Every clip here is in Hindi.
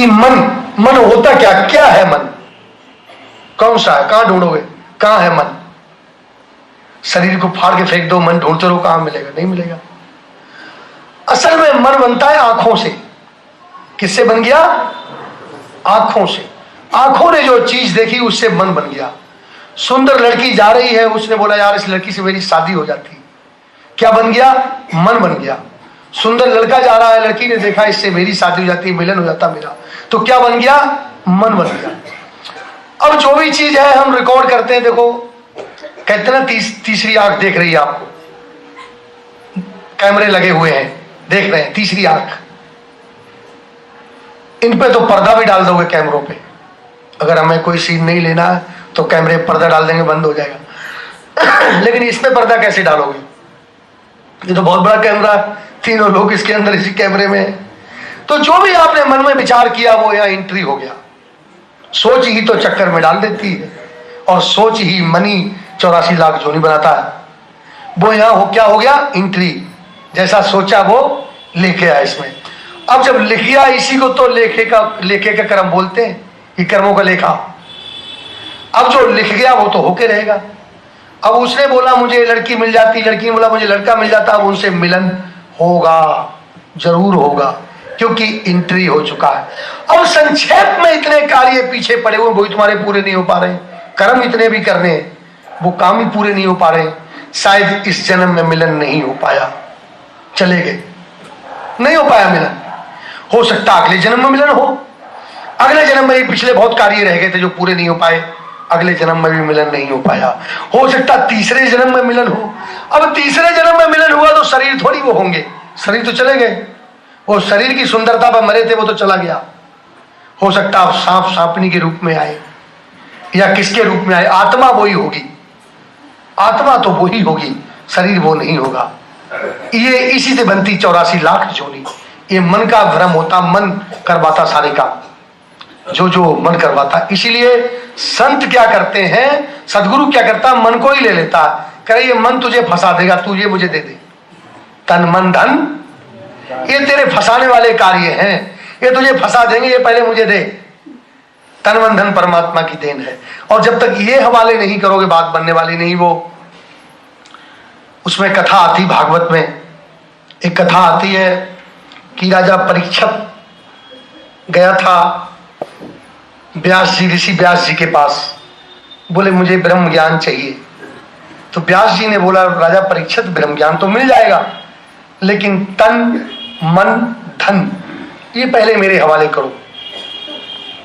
कि मन मन होता क्या, क्या है मन, कौन सा है, कहां ढूंढोगे, कहां है मन? शरीर को फाड़ के फेंक दो, मन ढूंढते रहो, कहां मिलेगा? नहीं मिलेगा। असल में मन बनता है आंखों से। किससे बन गया? आंखों से। आंखों ने जो चीज देखी उससे मन बन गया। सुंदर लड़की जा रही है, उसने बोला यार इस लड़की से मेरी शादी हो जाती। क्या बन गया? मन बन गया। सुंदर लड़का जा रहा है, लड़की ने देखा इससे मेरी शादी हो जाती, मिलन हो जाता मेरा, तो क्या बन गया? मन बन गया। अब जो भी चीज है हम रिकॉर्ड करते हैं। देखो कहते ना तीसरी आंख देख रही है आपको, कैमरे लगे हुए हैं, देख रहे हैं, तीसरी आंख। इन पे तो पर्दा भी डाल दोगे कैमरों पे, अगर हमें कोई सीन नहीं लेना है तो कैमरे पर्दा डाल देंगे, बंद हो जाएगा। लेकिन इसमें पर्दा कैसे डालोगे? ये तो बहुत बड़ा कैमरा, तीनों लोग इसके अंदर इसी कैमरे में है। तो जो भी आपने मन में विचार किया वो यहाँ एंट्री हो गया। सोच ही तो चक्कर में डाल देती है, और सोच ही मनी 84 लाख जोनी बनाता है। वो यहाँ हो क्या हो गया? एंट्री। जैसा सोचा वो लेके आया इसमें। अब जब लिख गया इसी को तो लेखे का कर्म बोलते हैं, ये कर्मों का लेखा। अब जो लिख गया वो तो होके रहेगा। अब उसने बोला मुझे लड़की मिल जाती, लड़की ने बोला मुझे लड़का मिल जाता, अब उनसे मिलन होगा, जरूर होगा, क्योंकि एंट्री हो चुका है। अब संक्षेप में इतने कार्य पीछे पड़े हुए, वो तुम्हारे पूरे नहीं हो पा रहे, कर्म इतने भी करने, वो काम ही पूरे नहीं हो पा रहे। शायद इस जन्म में मिलन नहीं हो पाया, चले गए, नहीं हो पाया मिलन। हो सकता अगले जन्म में मिलन हो, अगले जन्म में पिछले बहुत कार्य रह गए थे जो पूरे नहीं हो पाए, अगले जन्म में भी मिलन नहीं हो पाया। हो सकता तीसरे जन्म में मिलन हो। अब तीसरे जन्म में मिलन हुआ तो शरीर थोड़ी वो होंगे, शरीर तो चले गए। वो शरीर की सुंदरता पर मरे थे, वो तो चला गया। हो सकता आप सांप सांपनी के रूप में आए, या किसके रूप में आए, आत्मा वो ही होगी, आत्मा तो वो ही होगी, शरीर वो नहीं होगा। ये इसी से बनती 84 लाख जोनी। ये मन का भ्रम होता, मन करवाता सारे काम, जो मन करवाता। इसीलिए संत क्या करते हैं, सदगुरु क्या करता, मन को ही ले लेता, कहे ये मन तुझे फंसा देगा, तू ये मुझे दे दे, तन मन धन, ये तेरे फंसाने वाले कार्य हैं, ये तुझे फंसा देंगे, ये पहले मुझे दे। तन मन धन परमात्मा की देन है। और जब तक ये हवाले नहीं करोगे बात बनने वाली नहीं। वो उसमें कथा आती, भागवत में एक कथा आती है कि राजा परीक्षित गया था व्यास जी, ऋषि व्यास जी के पास, बोले मुझे ब्रह्म ज्ञान चाहिए। तो व्यास जी ने बोला राजा परीक्षित ब्रह्म ज्ञान तो मिल जाएगा, लेकिन तन मन धन ये पहले मेरे हवाले करो।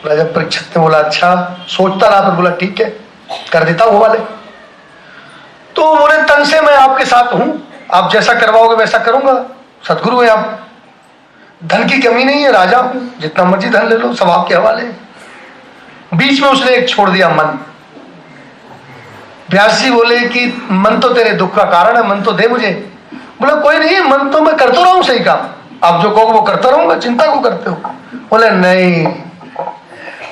राजा परीक्षित ने बोला अच्छा, सोचता रहा, फिर बोला ठीक है कर देता हूं हवाले। तो बोले तन से मैं आपके साथ हूं, आप जैसा करवाओगे वैसा करूंगा, सदगुरु है आप, धन की कमी नहीं है, राजा हूं, जितना मर्जी धन ले लो, सब आपके हवाले। बीच में उसने एक छोड़ दिया, मन। व्यास जी बोले कि मन तो तेरे दुख का कारण है, मन तो दे मुझे। बोला कोई नहीं, मन तो मैं करता रहूं सही काम, आप जो कहोगे वो करता रहूंगा, चिंता को करते हो। बोले नहीं,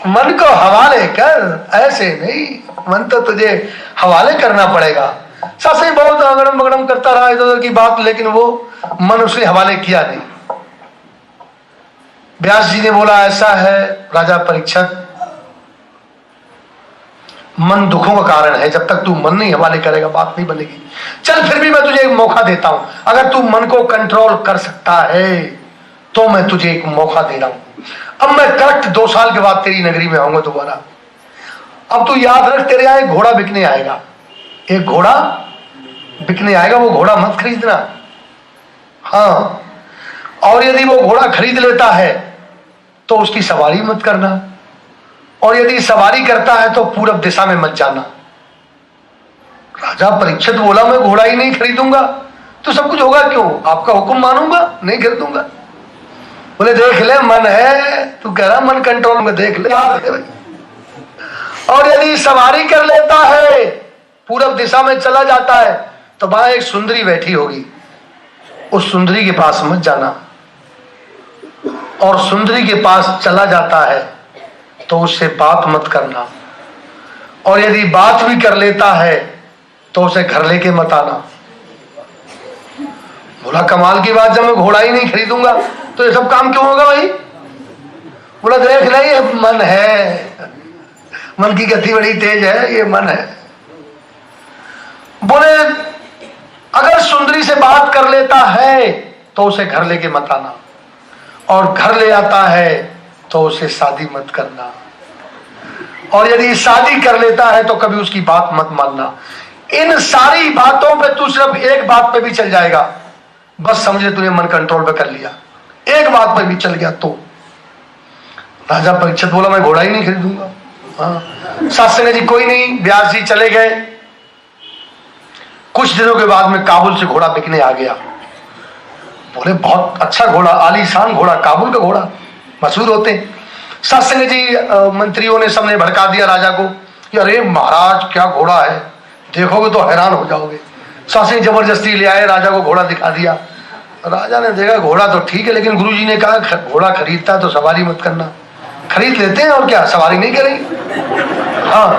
मन को हवाले कर, ऐसे नहीं, मन तो तुझे हवाले करना पड़ेगा। सही बहुत अगड़म बगड़म करता रहा इधर उधर की बात, लेकिन वो मन उसने हवाले किया नहीं। व्यास जी ने बोला ऐसा है राजा परीक्षित, मन दुखों का कारण है, जब तक तू मन नहीं हवाले करेगा बात नहीं बनेगी। चल फिर भी मैं तुझे एक मौका देता हूं, अगर तू मन को कंट्रोल कर सकता है तो मैं तुझे एक मौका दे रहा हूं। अब मैं करेक्ट 2 साल के बाद तेरी नगरी में आऊंगा दोबारा। अब तू याद रख, तेरे यहाँ एक घोड़ा बिकने आएगा, एक घोड़ा बिकने आएगा, वो घोड़ा मत खरीदना। हाँ, और यदि वो घोड़ा खरीद लेता है तो उसकी सवारी मत करना, और यदि सवारी करता है तो पूरब दिशा में मत जाना। राजा परीक्षित बोला मैं घोड़ा ही नहीं खरीदूंगा तो सब कुछ होगा क्यों, आपका हुक्म मानूंगा, नहीं खरीदूंगा। बोले देख ले, मन है, तू कह रहा मन कंट्रोल में, देख ले भाई। और यदि सवारी कर लेता है, पूरब दिशा में चला जाता है, तो वहां एक सुंदरी बैठी होगी, उस सुंदरी के पास मत जाना। और सुंदरी के पास चला जाता है तो उससे बात मत करना, और यदि बात भी कर लेता है तो उसे घर लेके मत आना। बोला कमाल की बात, जब मैं घोड़ा ही नहीं खरीदूंगा तो ये सब काम क्यों होगा भाई। बोला देख रही ये मन है, मन की गति बड़ी तेज है, ये मन है। बोले अगर सुंदरी से बात कर लेता है तो उसे घर लेके मत आना, और घर ले आता है तो उसे शादी मत करना, और यदि शादी कर लेता है तो कभी उसकी बात मत मानना। इन सारी बातों पे तू सिर्फ एक बात पे भी चल जाएगा, बस समझे तूने मन कंट्रोल पे कर लिया, एक बात पे भी चल गया तो। राजा परीक्षित बोला मैं घोड़ा ही नहीं खरीदूंगा। हाँ, सास ने जी कोई नहीं, व्यास जी चले गए। कुछ दिनों के बाद में काबुल से घोड़ा बिकने आ गया। बोले बहुत अच्छा घोड़ा, आलीशान घोड़ा, काबुल का घोड़ा मशहूर होते हैं। सत्संग जी मंत्रियों ने सबने भड़का दिया राजा को कि अरे महाराज क्या घोड़ा है, देखोगे तो हैरान हो जाओगे। सत्संग जबरदस्ती ले आए, राजा को घोड़ा दिखा दिया। राजा ने देखा घोड़ा तो ठीक है, लेकिन गुरुजी ने कहा घोड़ा खरीदता है तो सवारी मत करना। खरीद लेते हैं और क्या, सवारी नहीं करेंगे। हाँ,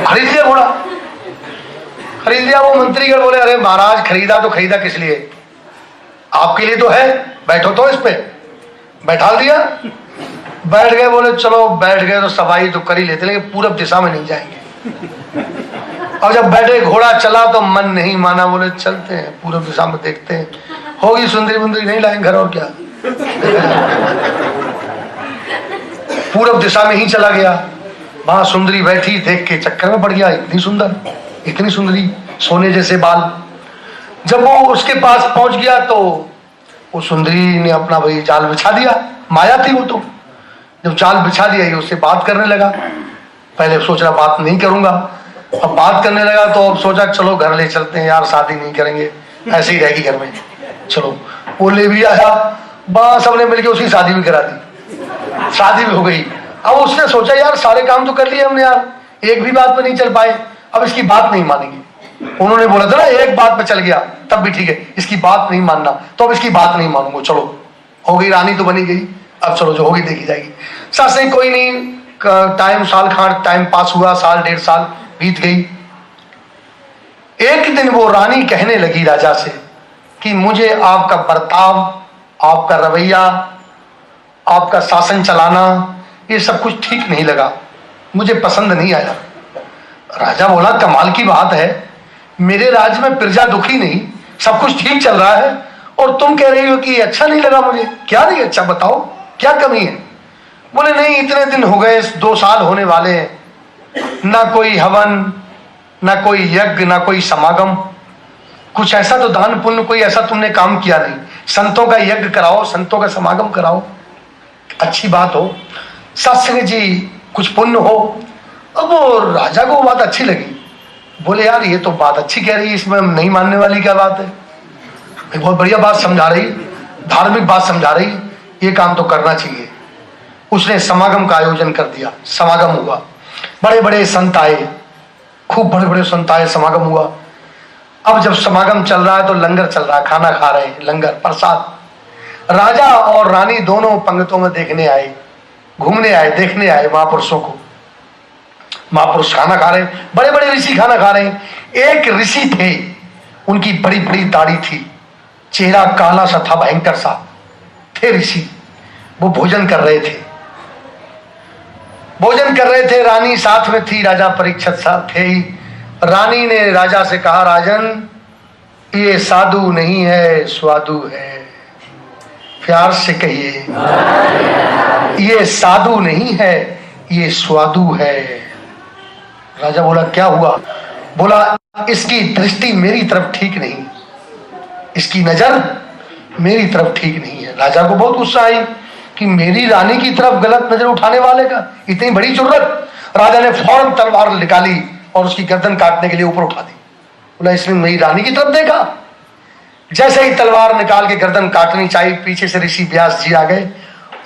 खरीद लिया घोड़ा, खरीद लिया। वो मंत्रीगण बोले अरे महाराज खरीदा तो खरीदा किस लिए, आपके लिए तो है, बैठो तो इस पे। बैठा दिया, बैठ गए। बोले चलो बैठ गए तो सवारी तो कर ही लेते, लेकिन पूरब दिशा में नहीं जाएंगे। अब जब बैठे घोड़ा चला तो मन नहीं माना, बोले चलते हैं पूरब दिशा में, देखते हैं होगी सुंदरी मुंदरी नहीं लाएंगे घर और क्या। पूरब दिशा में ही चला गया, वहां सुंदरी बैठी, देख के चक्कर में पड़ गया। इतनी सुंदर, इतनी सुंदरी, सोने जैसे बाल। जब वो उसके पास पहुंच गया तो वो सुंदरी ने अपना वही जाल बिछा दिया, माया थी वो तो। जब जाल बिछा दिया ये उससे बात करने लगा। पहले सोच रहा बात नहीं करूंगा, अब बात करने लगा तो अब सोचा चलो घर ले चलते हैं यार, शादी नहीं करेंगे, ऐसे ही रहेगी घर में। चलो वो ले भी आया, बस सबने मिलकर उसकी शादी भी करा दी, शादी भी हो गई। अब उसने सोचा यार सारे काम तो कर लिए हमने यार, एक भी बात पे नहीं चल पाए, अब इसकी बात नहीं मानेंगे। उन्होंने बोला था ना एक बात पे चल गया तब भी ठीक है, इसकी बात नहीं मानना, तो अब इसकी बात नहीं मानूंगा। चलो हो गई, रानी तो बनी गई, अब चलो जो होगी देखी जाएगी। सास नहीं कोई नहीं, टाइम साल खान टाइम पास हुआ, साल डेढ़ साल बीत गई। एक दिन वो रानी कहने लगी राजा से कि मुझे आपका बर्ताव, आपका रवैया, आपका शासन चलाना ये सब कुछ ठीक नहीं लगा, मुझे पसंद नहीं आया। राजा बोला कमाल की बात है, मेरे राज्य में प्रजा दुखी नहीं, सब कुछ ठीक चल रहा है, और तुम कह रही हो कि अच्छा नहीं लगा मुझे। क्या नहीं अच्छा, बताओ क्या कमी है। बोले नहीं इतने दिन हो गए, 2 साल होने वाले हैं, ना कोई हवन, ना कोई यज्ञ, ना कोई समागम, कुछ ऐसा तो दान पुण्य कोई ऐसा तुमने काम किया नहीं। संतों का यज्ञ कराओ, संतों का समागम कराओ, अच्छी बात हो, सत्संग जी कुछ पुण्य हो। अब वो राजा को बात अच्छी लगी। बोले यार ये तो बात अच्छी कह रही है, इसमें नहीं मानने वाली क्या बात है, बहुत बढ़िया बात समझा रही, धार्मिक बात समझा रही, ये काम तो करना चाहिए। उसने समागम का आयोजन कर दिया, समागम हुआ, बड़े बड़े संत आए, खूब बड़े बड़े संत आए, समागम हुआ। अब जब समागम चल रहा है तो लंगर चल रहा है, खाना खा रहे हैं, लंगर प्रसाद। राजा और रानी दोनों पंगतों में देखने आए, घूमने आए, देखने आए महापुरुषों को। महापुरुष खाना खा रहे हैं, बड़े बड़े ऋषि खाना खा रहे हैं। एक ऋषि थे, उनकी बड़ी बड़ी दाढ़ी थी, चेहरा काला सा था, भयंकर सा थे ऋषि। वो भोजन कर रहे थे, भोजन कर रहे थे, रानी साथ में थी, राजा परीक्षित साथ थे ही। रानी ने राजा से कहा राजन ये साधु नहीं है, स्वादु है। प्यार से कहिए, ये साधु नहीं है, ये स्वादु है। राजा बोला क्या हुआ। बोला इसकी दृष्टि मेरी तरफ ठीक नहीं, इसकी नजर मेरी तरफ ठीक नहीं है। राजा को बहुत गुस्सा आई कि मेरी रानी की तरफ गलत नजर उठाने वाले का इतनी बड़ी जुर्रत। राजा ने फौरन तलवार निकाली और उसकी गर्दन काटने के लिए ऊपर उठा दी। बोला इसने मेरी रानी की तरफ देखा। जैसे ही तलवार निकाल के गर्दन काटनी चाहिए, पीछे से ऋषि व्यास जी आ गए,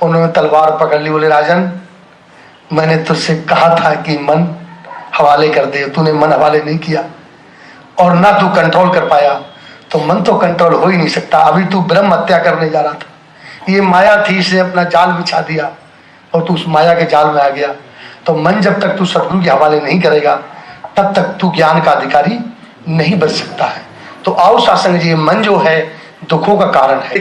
उन्होंने तलवार पकड़ ली। बोले राजन मैंने तुझसे कहा था कि मन हवाले कर दे, तूने मन हवाले नहीं किया और ना तू कंट्रोल कर पाया, तो मन तो कंट्रोल हो ही नहीं सकता। अभी तू ब्रह्म हत्या करने जा रहा था, ये माया थी, इसने अपना जाल बिछा दिया और तू उस माया के जाल में आ गया। तो मन जब तक तू सदगुरु के हवाले नहीं करेगा तब तक तू ज्ञान का अधिकारी नहीं बन सकता है। तो आओ सत्संग जी, मन जो है दुखों का कारण है।